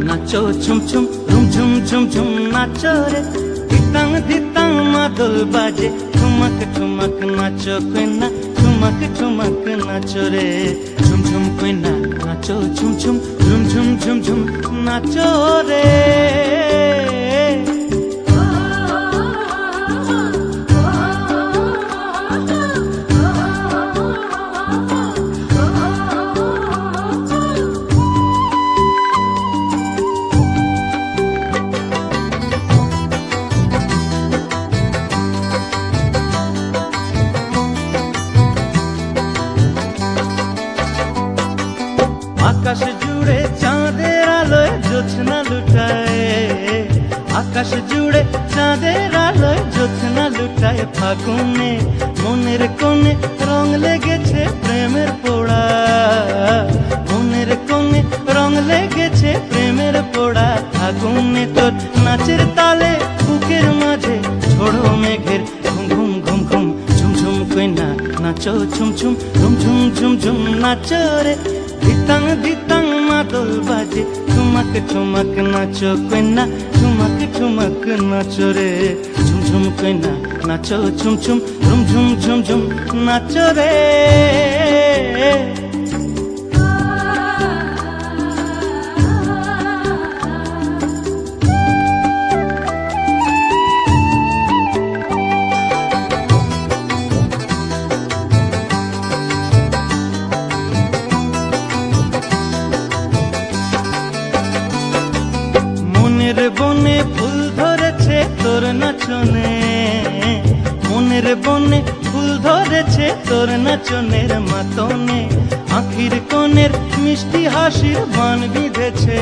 নাচো ছুম ছুম ঝুম ঝুম ঝুম ঝুম নাচো রে ধিতাং ধিতাং মাদল বাজে ঠুমক ঠুমক নাচো কইনা ঠুমক ঠুমক নাচো রে ঝুম ঝুম কইনা নাচো ঝুম ঝুম ঝুম ঝুম ঝুম ঝুম নাচো রে আকাশ জুড়ে চাঁদের আলোয় জ্যোৎস্না লুটায় আকাশ জুড়ে চাঁদের আলোয় জ্যোৎস্না লুটায় ফাগুনে মনের কোণে রং লেগেছে প্রেমের পোড়া মনের কোণে রং লেগেছে প্রেমের পোড়া ফাগুনে তোর নাচের তালে বুকের মাঝে ছোড়ো মেঘের ঘুম ঘুম ঘুম ঘুম ঝুম ঝুম কইনা নাচো ঝুম ঝুম ঝুম ঝুম ঝুম ঝুম নাচো রে ধিতাং ধিতাং মাদল বাজে ঠুমক ঠুমক নাচো কইনা ঠুমক ঠুমক নাচো রে ঝুম ঝুম কইনা নাচো ঝুম ঝুম ঝুম ঝুম ঝুম ঝুম নাচো রে মনের বনে ফুল ধরেছে তোর নাচনে মনের বনে ফুল ধরেছে তোর নাচনের মাতনে আখির কোণের মিষ্টি হাসির বান বিঁধেছে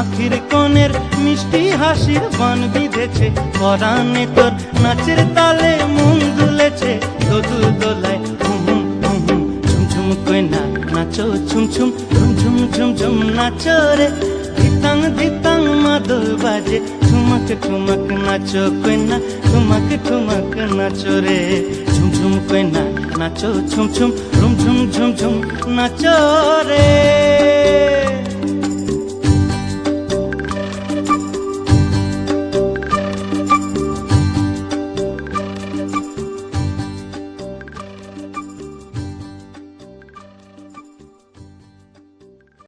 আখির কোণের মিষ্টি হাসির বান বিঁধেছে পরাণে তোর নাচের তালে মন দুলেছে দোদুল দোলায় হুম হুম হুম হুম ঝুম ঝুম কইনা নাচো ঝুম ঝুম ঝুম ঝুম ঝুম ঝুম নাচো রে ধিতাং ধিতাং মাদল বাজে ঠুমক ঠুমক নাচো কইনা ঠুমক ঠুমক নাচো রে ঝুম ঝুম কইনা নাচো ঝুম ঝুম ঝুম ঝুম ঝুম ঝুম নাচো রে।